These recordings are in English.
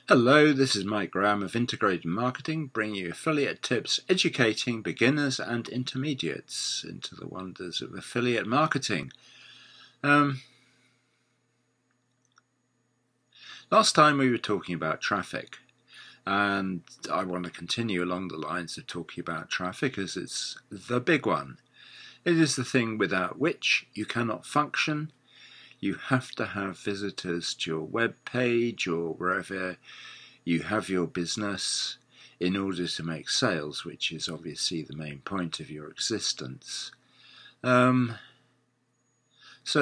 Hello, this is Mike Graham of Integrated Marketing, bringing you affiliate tips, educating beginners and intermediates into the wonders of affiliate marketing. Last time we were talking about traffic, and I want to continue along the lines of talking about traffic as it's the big one. It is the thing without which you cannot function. You have to have visitors to your web page or wherever you have your business in order to make sales, which is obviously the main point of your existence. So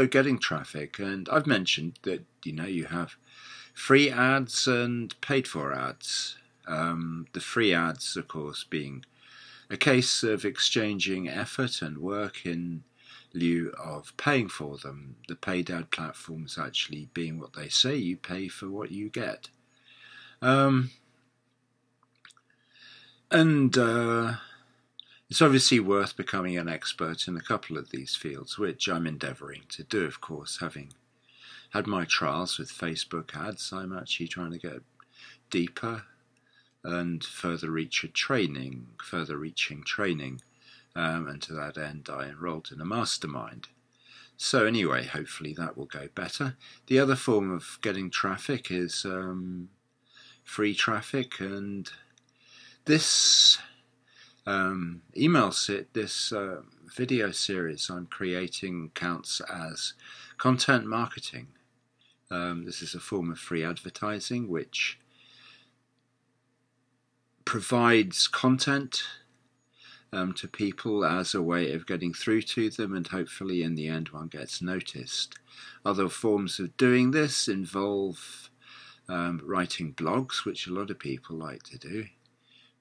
getting traffic, and I've mentioned that you have free ads and paid for ads. The free ads, of course, being a case of exchanging effort and work in lieu of paying for them. The paid ad platforms actually being what they say, you pay for what you get. It's obviously worth becoming an expert in a couple of these fields, which I'm endeavouring to do, of course. Having had my trials with Facebook ads, I'm actually trying to get deeper and further reaching training. And to that end, I enrolled in a mastermind. So anyway, hopefully that will go better. The other form of getting traffic is free traffic, and this video series I'm creating counts as content marketing. This is a form of free advertising which provides content to people as a way of getting through to them, and hopefully in the end one gets noticed. Other forms of doing this involve writing blogs, which a lot of people like to do,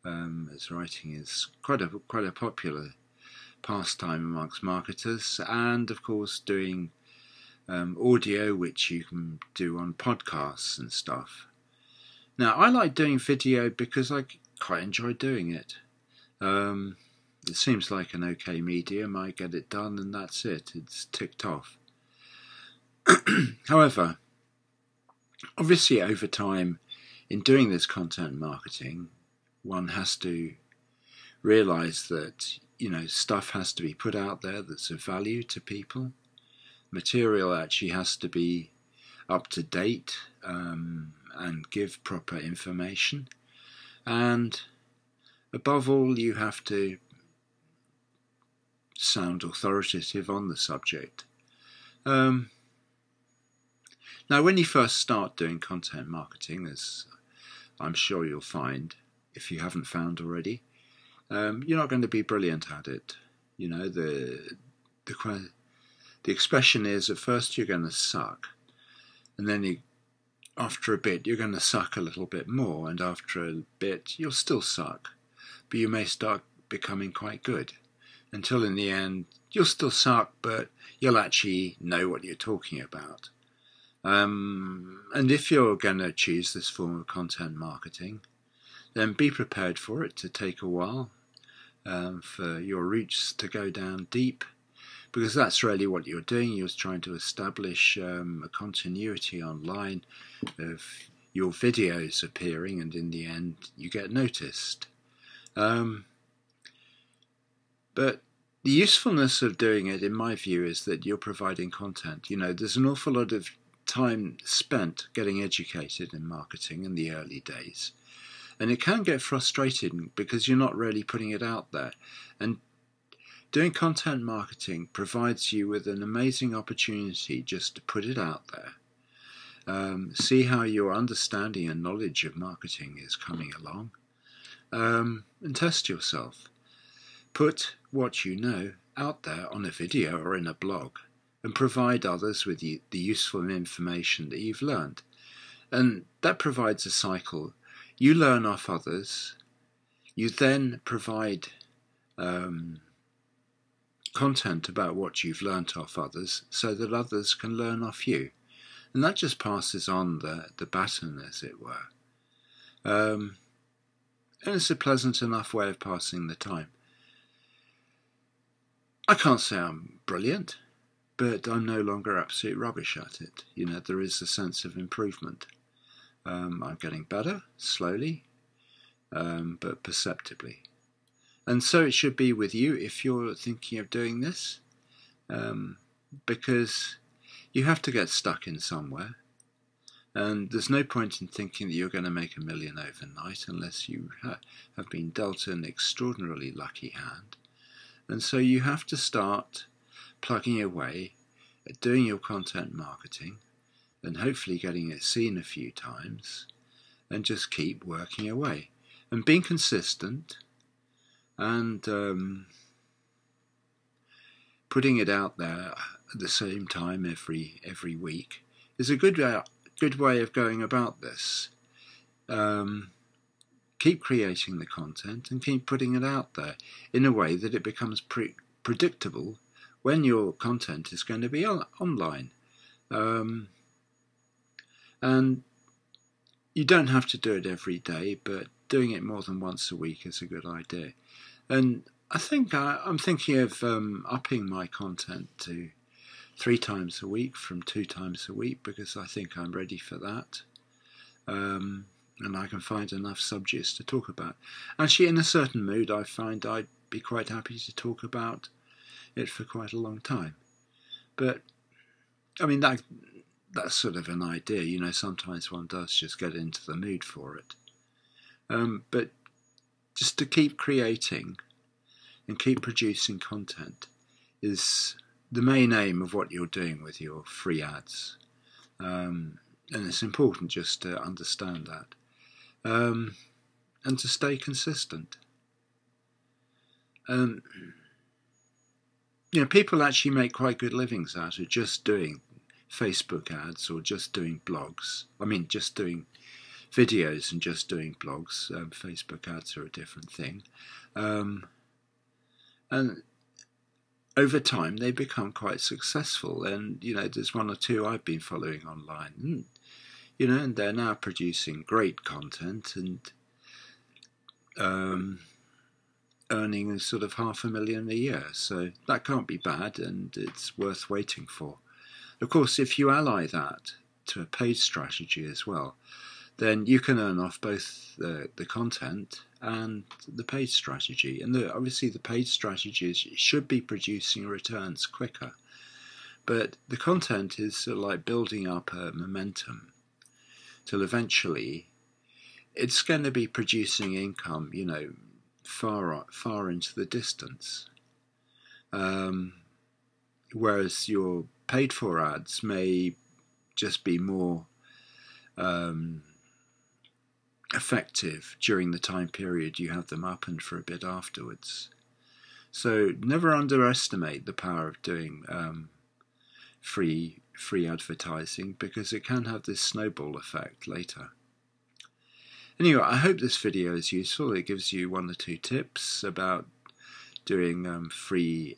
as writing is quite a popular pastime amongst marketers, and of course doing audio, which you can do on podcasts and stuff. Now, I like doing video because I quite enjoy doing it. It seems like an okay medium. I get it done and that's it. It's ticked off. However, obviously over time in doing this content marketing, one has to realize that stuff has to be put out there that's of value to people. Material actually has to be up to date and give proper information, and above all you have to sound authoritative on the subject. Now when you first start doing content marketing, as I'm sure you'll find if you haven't found already, you're not going to be brilliant at it. The expression is, at first you're going to suck, and then after a bit you're going to suck a little bit more, and after a bit you'll still suck, but you may start becoming quite good, until in the end you'll still suck, but you'll actually know what you're talking about. And if you're going to choose this form of content marketing, then be prepared for it to take a while, for your roots to go down deep, because that's really what you're doing. You're trying to establish a continuity online of your videos appearing, and in the end you get noticed. But the usefulness of doing it, in my view, is that you're providing content. There's an awful lot of time spent getting educated in marketing in the early days, and it can get frustrating because you're not really putting it out there. And doing content marketing provides you with an amazing opportunity just to put it out there. See how your understanding and knowledge of marketing is coming along, and test yourself. Put what you know out there on a video or in a blog, and provide others with the useful information that you've learned. And that provides a cycle. You learn off others, you then provide content about what you've learnt off others so that others can learn off you. And that just passes on the baton, as it were. And it's a pleasant enough way of passing the time. I can't say I'm brilliant, but I'm no longer absolute rubbish at it. There is a sense of improvement. I'm getting better, slowly, but perceptibly. And so it should be with you if you're thinking of doing this, because you have to get stuck in somewhere. And there's no point in thinking that you're going to make $1 million overnight unless you have been dealt an extraordinarily lucky hand. And so you have to start plugging away at doing your content marketing and hopefully getting it seen a few times, and just keep working away and being consistent and putting it out there at the same time every week is a good way of going about this. Keep creating the content and keep putting it out there in a way that it becomes predictable when your content is going to be online. And you don't have to do it every day, but doing it more than once a week is a good idea. And I think I'm thinking of upping my content to 3 times a week from 2 times a week, because I think I'm ready for that. And I can find enough subjects to talk about. Actually, in a certain mood, I find I'd be quite happy to talk about it for quite a long time. But, I mean, that's sort of an idea. You know, sometimes one does just get into the mood for it. But just to keep creating and keep producing content is the main aim of what you're doing with your free ads. And it's important just to understand that. And to stay consistent. You know, people actually make quite good livings out of just doing Facebook ads or just doing blogs. I mean, just doing videos and just doing blogs. Facebook ads are a different thing. And over time, they become quite successful. And, you know, there's 1 or 2 I've been following online. You know, and they're now producing great content and earning a sort of $500,000 a year. So that can't be bad, and it's worth waiting for. Of course, if you ally that to a paid strategy as well, then you can earn off both the content and the paid strategy. And obviously the paid strategies should be producing returns quicker. But the content is sort of like building up a momentum till eventually it's going to be producing income, you know, far into the distance. Whereas your paid for ads may just be more effective during the time period you have them up and for a bit afterwards. So never underestimate the power of doing free advertising, because it can have this snowball effect later. Anyway, I hope this video is useful. It gives you 1 or 2 tips about doing free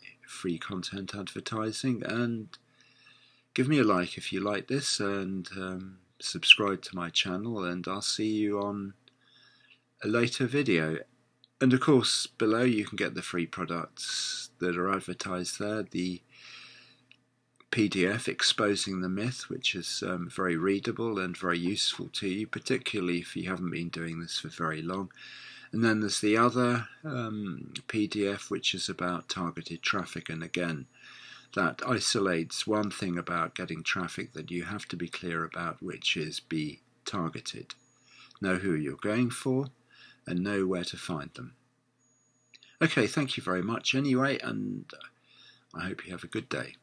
content advertising, and give me a like if you like this, and subscribe to my channel, and I'll see you on a later video. And of course, below you can get the free products that are advertised there. The PDF exposing the myth, which is very readable and very useful to you, particularly if you haven't been doing this for very long. And then there's the other PDF, which is about targeted traffic, and again, that isolates one thing about getting traffic that you have to be clear about, which is be targeted. Know who you're going for and know where to find them. Okay, thank you very much anyway, and I hope you have a good day.